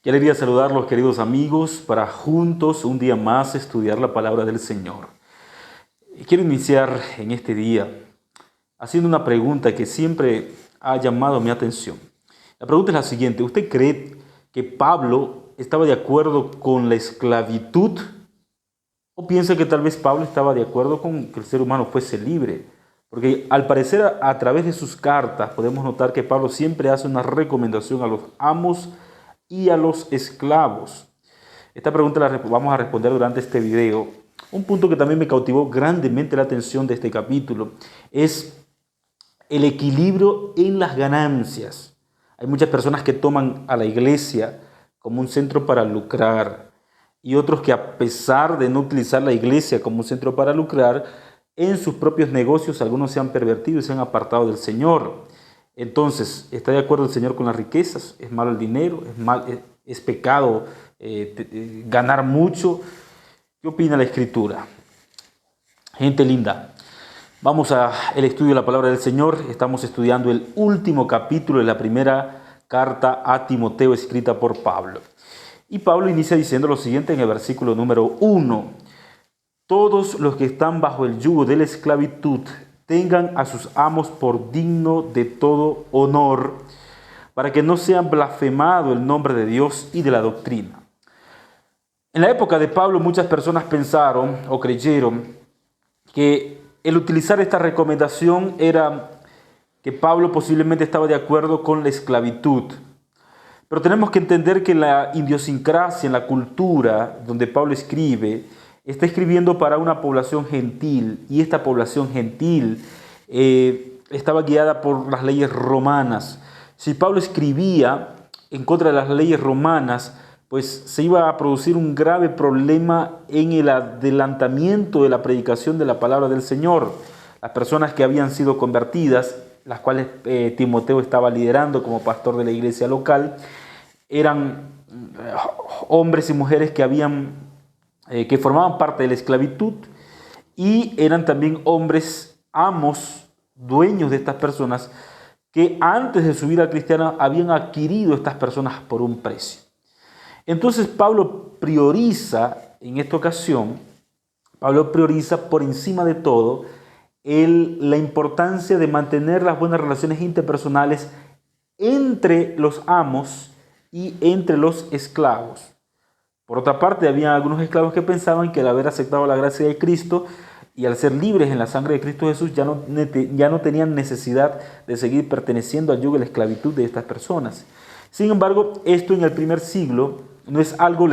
Qué alegría saludarlos, queridos amigos, para juntos un día más estudiar la palabra del Señor. Quiero iniciar en este día haciendo una pregunta que siempre ha llamado mi atención. La pregunta es la siguiente: ¿usted cree que Pablo estaba de acuerdo con la esclavitud? ¿O piensa que tal vez Pablo estaba de acuerdo con que el ser humano fuese libre? Porque al parecer a través de sus cartas podemos notar que Pablo siempre hace una recomendación a los amos y a los esclavos. Esta pregunta la vamos a responder durante este video. Un punto que también me cautivó grandemente la atención de este capítulo es el equilibrio en las ganancias. Hay muchas personas que toman a la iglesia como un centro para lucrar y otros que, a pesar de no utilizar la iglesia como un centro para lucrar, en sus propios negocios algunos se han pervertido y se han apartado del Señor. Entonces, ¿está de acuerdo el Señor con las riquezas? ¿Es malo el dinero? ¿Es pecado ganar mucho? ¿Qué opina la Escritura? Gente linda, vamos al estudio de la palabra del Señor. Estamos estudiando el último capítulo de la primera carta a Timoteo escrita por Pablo. Y Pablo inicia diciendo lo siguiente en el versículo número 1. Todos los que están bajo el yugo de la esclavitud tengan a sus amos por digno de todo honor, para que no sea blasfemado el nombre de Dios y de la doctrina. En la época de Pablo muchas personas pensaron o creyeron que el utilizar esta recomendación era que Pablo posiblemente estaba de acuerdo con la esclavitud. Pero tenemos que entender que la idiosincrasia, en la cultura donde Pablo escribe, está escribiendo para una población gentil, y esta población gentil estaba guiada por las leyes romanas. Si Pablo escribía en contra de las leyes romanas, pues se iba a producir un grave problema en el adelantamiento de la predicación de la palabra del Señor. Las personas que habían sido convertidas, las cuales Timoteo estaba liderando como pastor de la iglesia local, eran hombres y mujeres que formaban parte de la esclavitud, y eran también hombres, amos, dueños de estas personas, que antes de su vida cristiana habían adquirido estas personas por un precio. Entonces Pablo prioriza en esta ocasión, Pablo prioriza por encima de todo la importancia de mantener las buenas relaciones interpersonales entre los amos y entre los esclavos. Por otra parte, había algunos esclavos que pensaban que al haber aceptado la gracia de Cristo y al ser libres en la sangre de Cristo Jesús, ya no tenían necesidad de seguir perteneciendo al yugo de la esclavitud de estas personas. Sin embargo, esto en el primer siglo la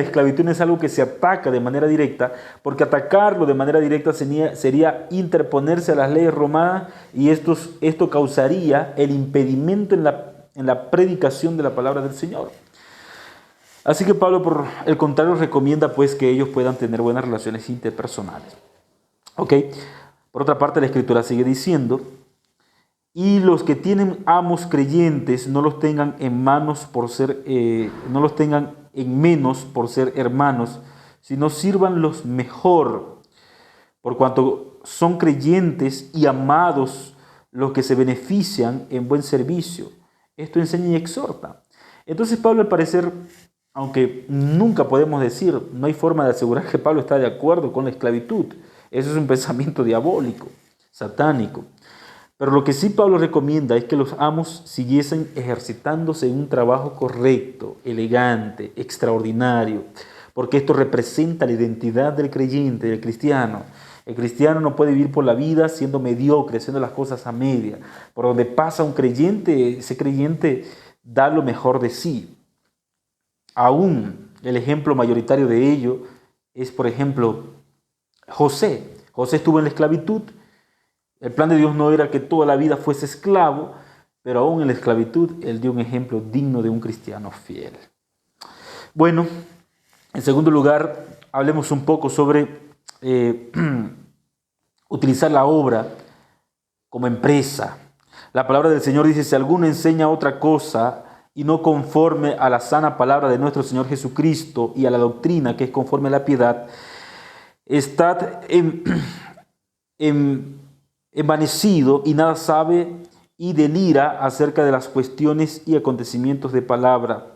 esclavitud no es algo que se ataca de manera directa, porque atacarlo de manera directa sería interponerse a las leyes romanas, y esto causaría el impedimento en la predicación de la palabra del Señor. Así que Pablo, por el contrario, recomienda pues que ellos puedan tener buenas relaciones interpersonales. ¿Ok? Por otra parte, la Escritura sigue diciendo: y los que tienen amos creyentes no los tengan no los tengan en menos por ser hermanos, sino sírvanlos mejor, por cuanto son creyentes y amados los que se benefician en buen servicio. Esto enseña y exhorta. Entonces Pablo, al parecer, aunque nunca podemos decir, no hay forma de asegurar que Pablo está de acuerdo con la esclavitud. Eso es un pensamiento diabólico, satánico. Pero lo que sí Pablo recomienda es que los amos siguiesen ejercitándose en un trabajo correcto, elegante, extraordinario, porque esto representa la identidad del creyente, del cristiano. El cristiano no puede vivir por la vida siendo mediocre, haciendo las cosas a media. Por donde pasa un creyente, ese creyente da lo mejor de sí. Aún el ejemplo mayoritario de ello es, por ejemplo, José. José estuvo en la esclavitud. El plan de Dios no era que toda la vida fuese esclavo, pero aún en la esclavitud él dio un ejemplo digno de un cristiano fiel. Bueno, en segundo lugar, hablemos un poco sobre utilizar la obra como empresa. La palabra del Señor dice: si alguno enseña otra cosa y no conforme a la sana palabra de nuestro Señor Jesucristo y a la doctrina que es conforme a la piedad, estad envanecido y nada sabe, y delira acerca de las cuestiones y acontecimientos de palabra.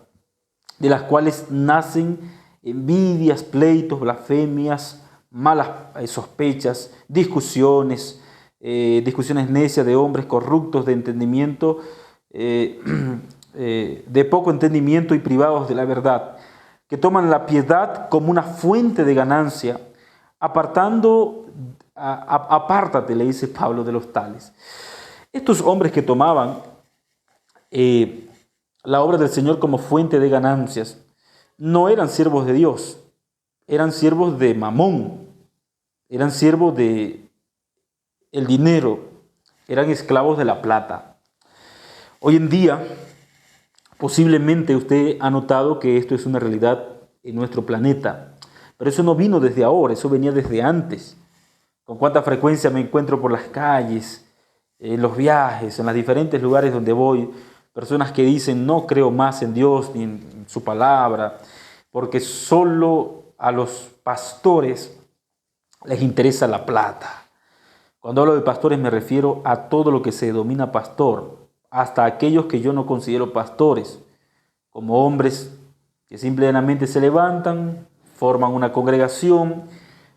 de las cuales nacen envidias, pleitos, blasfemias, malas sospechas, discusiones necias de hombres corruptos de entendimiento, de poco entendimiento y privados de la verdad, que toman la piedad como una fuente de ganancia, apártate, le dice Pablo, de los tales. Estos hombres que tomaban la obra del Señor como fuente de ganancias, no eran siervos de Dios, eran siervos de Mamón, eran siervos de el dinero, eran esclavos de la plata. Hoy en día, posiblemente usted ha notado que esto es una realidad en nuestro planeta, pero eso no vino desde ahora, eso venía desde antes. Con cuánta frecuencia me encuentro por las calles, en los viajes, en los diferentes lugares donde voy, personas que dicen no creo más en Dios ni en su palabra, porque solo a los pastores les interesa la plata. Cuando hablo de pastores me refiero a todo lo que se denomina pastor, hasta aquellos que yo no considero pastores, como hombres que simplemente se levantan, forman una congregación,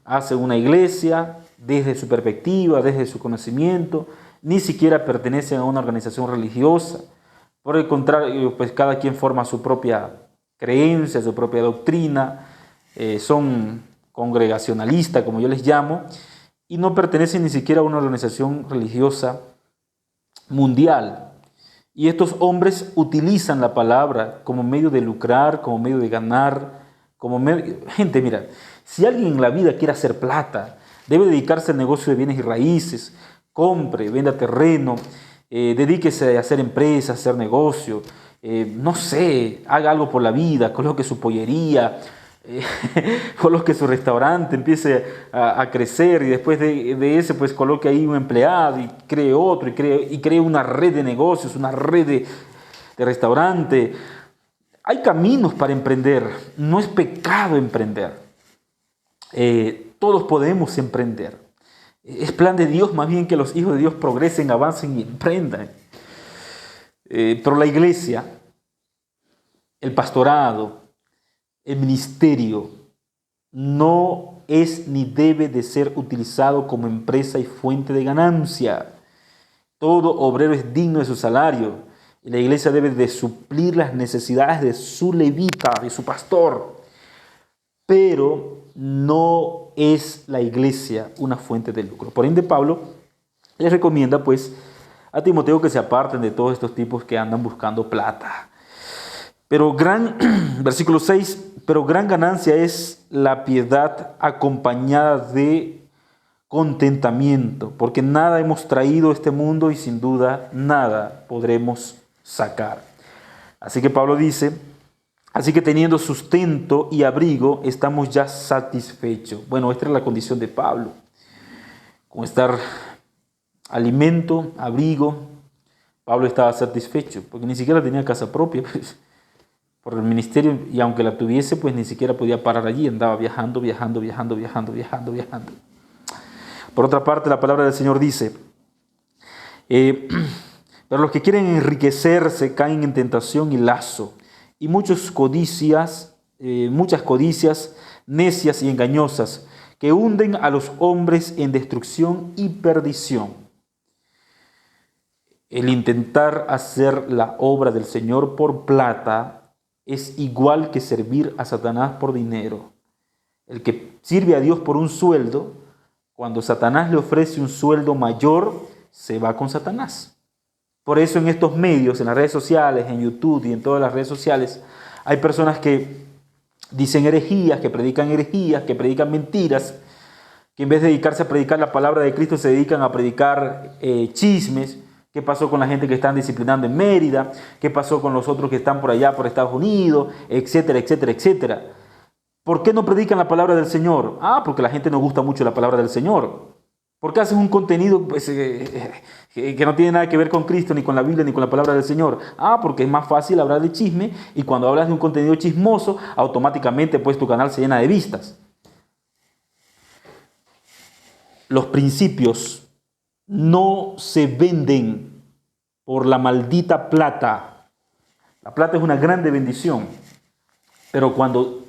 hacen una iglesia desde su perspectiva, desde su conocimiento, ni siquiera pertenecen a una organización religiosa. Por el contrario, pues cada quien forma su propia creencia, su propia doctrina, son congregacionalistas, como yo les llamo, y no pertenecen ni siquiera a una organización religiosa mundial. Y estos hombres utilizan la palabra como medio de lucrar, como medio de ganar, como medio... Gente, mira, si alguien en la vida quiere hacer plata, debe dedicarse al negocio de bienes y raíces, compre, venda terreno, dedíquese a hacer empresas, a hacer negocio, no sé, haga algo por la vida, coloque su pollería, coloque su restaurante, empiece a crecer y después de ese pues coloque ahí un empleado y cree otro y cree una red de negocios, una red de restaurante. Hay caminos para emprender, no es pecado emprender. Todos podemos emprender. Es plan de Dios más bien que los hijos de Dios progresen, avancen y emprendan. Pero la iglesia, el pastorado, el ministerio no es ni debe de ser utilizado como empresa y fuente de ganancia. Todo obrero es digno de su salario y la iglesia debe de suplir las necesidades de su levita, de su pastor. Pero no es la iglesia una fuente de lucro. Por ende, Pablo les recomienda pues a Timoteo que se aparten de todos estos tipos que andan buscando plata. Versículo 6, pero gran ganancia es la piedad acompañada de contentamiento, porque nada hemos traído a este mundo y sin duda nada podremos sacar. Así que Pablo dice, así que teniendo sustento y abrigo, estamos ya satisfechos. Bueno, esta es la condición de Pablo, con estar alimento, abrigo. Pablo estaba satisfecho, porque ni siquiera tenía casa propia, pues, por el ministerio, y aunque la tuviese, pues ni siquiera podía parar allí, andaba viajando. Por otra parte, la palabra del Señor dice, pero los que quieren enriquecerse caen en tentación y lazo, y muchas codicias necias y engañosas, que hunden a los hombres en destrucción y perdición. El intentar hacer la obra del Señor por plata es igual que servir a Satanás por dinero. El que sirve a Dios por un sueldo, cuando Satanás le ofrece un sueldo mayor, se va con Satanás. Por eso en estos medios, en las redes sociales, en YouTube y en todas las redes sociales, hay personas que dicen herejías, que predican mentiras, que en vez de dedicarse a predicar la palabra de Cristo se dedican a predicar chismes. ¿Qué pasó con la gente que están disciplinando en Mérida? ¿Qué pasó con los otros que están por allá, por Estados Unidos? Etcétera, etcétera, etcétera. ¿Por qué no predican la palabra del Señor? Porque la gente no gusta mucho la palabra del Señor. ¿Por qué hacen un contenido pues, que no tiene nada que ver con Cristo, ni con la Biblia, ni con la palabra del Señor? Porque es más fácil hablar de chisme, y cuando hablas de un contenido chismoso, automáticamente pues, tu canal se llena de vistas. Los principios no se venden por la maldita plata. La plata es una grande bendición, Pero cuando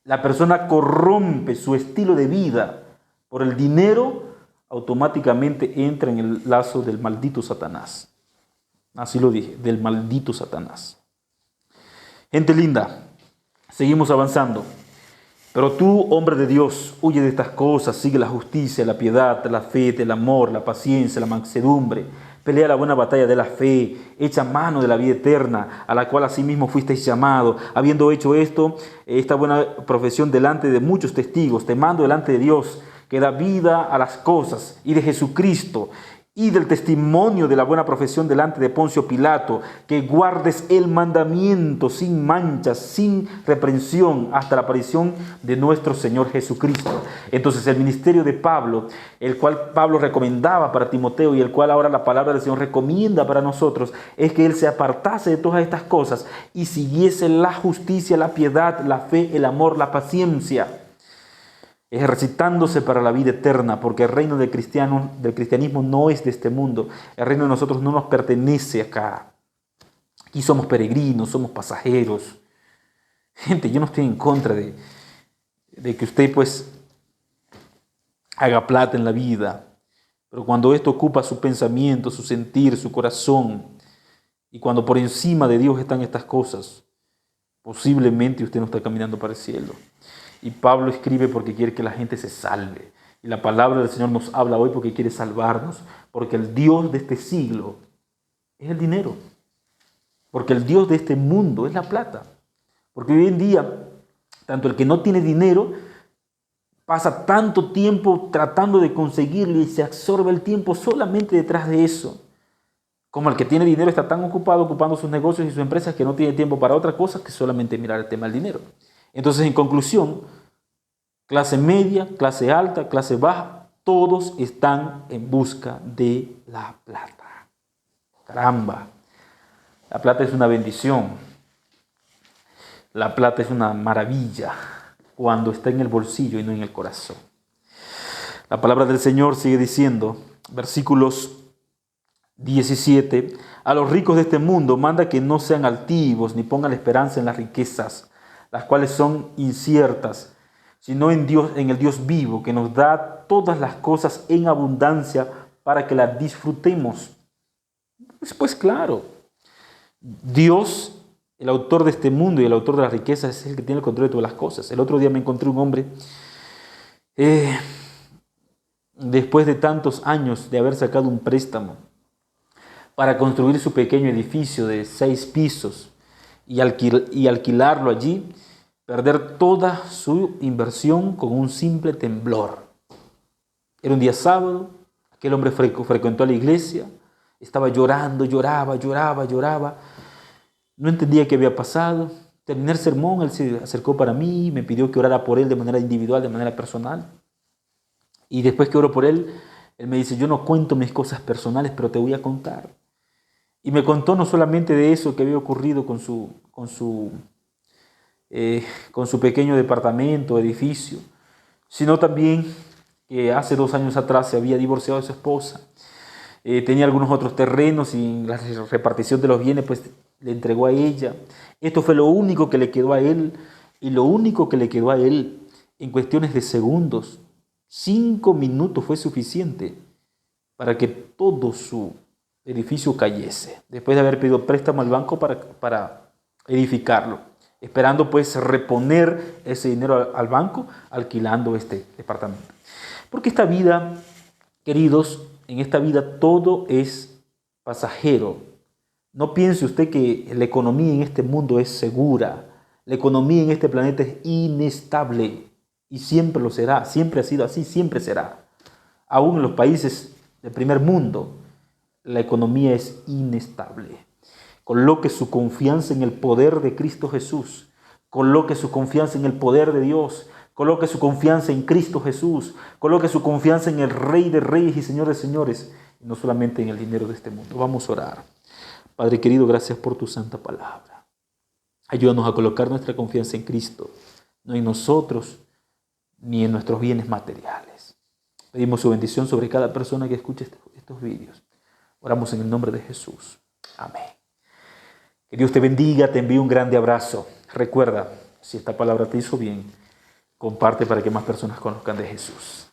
la persona corrompe su estilo de vida por el dinero, automáticamente entra en el lazo del maldito Satanás. Así lo dije, del maldito Satanás. Gente linda, seguimos avanzando. Pero tú, hombre de Dios, huye de estas cosas, sigue la justicia, la piedad, la fe, el amor, la paciencia, la mansedumbre. Pelea la buena batalla de la fe, echa mano de la vida eterna, a la cual asimismo fuisteis llamado. Habiendo hecho esto, esta buena profesión delante de muchos testigos, te mando delante de Dios, que da vida a las cosas, y de Jesucristo, y del testimonio de la buena profesión delante de Poncio Pilato, que guardes el mandamiento sin manchas, sin reprensión, hasta la aparición de nuestro Señor Jesucristo. Entonces el ministerio de Pablo, el cual Pablo recomendaba para Timoteo y el cual ahora la palabra del Señor recomienda para nosotros, es que él se apartase de todas estas cosas y siguiese la justicia, la piedad, la fe, el amor, la paciencia, ejercitándose para la vida eterna, porque el reino del cristianismo no es de este mundo. El reino de nosotros no nos pertenece acá. Aquí somos peregrinos, somos pasajeros. Gente, yo no estoy en contra de que usted pues haga plata en la vida, pero cuando esto ocupa su pensamiento, su sentir, su corazón, y cuando por encima de Dios están estas cosas, posiblemente usted no está caminando para el cielo. Y Pablo escribe porque quiere que la gente se salve. Y la palabra del Señor nos habla hoy porque quiere salvarnos. Porque el Dios de este siglo es el dinero. Porque el Dios de este mundo es la plata. Porque hoy en día, tanto el que no tiene dinero pasa tanto tiempo tratando de conseguirlo y se absorbe el tiempo solamente detrás de eso. Como el que tiene dinero está tan ocupado ocupando sus negocios y sus empresas que no tiene tiempo para otra cosa que solamente mirar el tema del dinero. Entonces, en conclusión, clase media, clase alta, clase baja, todos están en busca de la plata. Caramba, la plata es una bendición. La plata es una maravilla cuando está en el bolsillo y no en el corazón. La palabra del Señor sigue diciendo, versículos 17, a los ricos de este mundo manda que no sean altivos ni pongan la esperanza en las riquezas, las cuales son inciertas, sino en Dios, en el Dios vivo, que nos da todas las cosas en abundancia para que las disfrutemos. Pues claro, Dios, el autor de este mundo y el autor de las riquezas, es el que tiene el control de todas las cosas. El otro día me encontré un hombre, después de tantos años de haber sacado un préstamo para construir su pequeño edificio de 6 pisos y alquilarlo allí, perder toda su inversión con un simple temblor. Era un día sábado, aquel hombre frecuentó a la iglesia, estaba llorando, lloraba. No entendía qué había pasado. Terminé el sermón, él se acercó para mí y me pidió que orara por él de manera individual, de manera personal. Y después que oro por él, él me dice, yo no cuento mis cosas personales, pero te voy a contar. Y me contó no solamente de eso que había ocurrido con su pequeño departamento, edificio, sino también que hace 2 años atrás se había divorciado de su esposa. Tenía algunos otros terrenos y en la repartición de los bienes pues le entregó a ella. Esto fue lo único que le quedó a él, y lo único que le quedó a él en cuestiones de segundos. 5 minutos fue suficiente para que todo su edificio cayese, después de haber pedido préstamo al banco para edificarlo, esperando pues reponer ese dinero al banco alquilando este departamento. Porque esta vida, queridos, en esta vida todo es pasajero. No piense usted que la economía en este mundo es segura. La economía en este planeta es inestable y siempre lo será, siempre ha sido así, siempre será. Aún en los países del primer mundo, la economía es inestable. Coloque su confianza en el poder de Cristo Jesús. Coloque su confianza en el poder de Dios. Coloque su confianza en Cristo Jesús. Coloque su confianza en el Rey de Reyes y Señor de Señores. Y no solamente en el dinero de este mundo. Vamos a orar. Padre querido, gracias por tu santa palabra. Ayúdanos a colocar nuestra confianza en Cristo, no en nosotros ni en nuestros bienes materiales. Pedimos su bendición sobre cada persona que escuche estos vídeos. Oramos en el nombre de Jesús. Amén. Que Dios te bendiga, te envío un grande abrazo. Recuerda, Si esta palabra te hizo bien, comparte para que más personas conozcan de Jesús.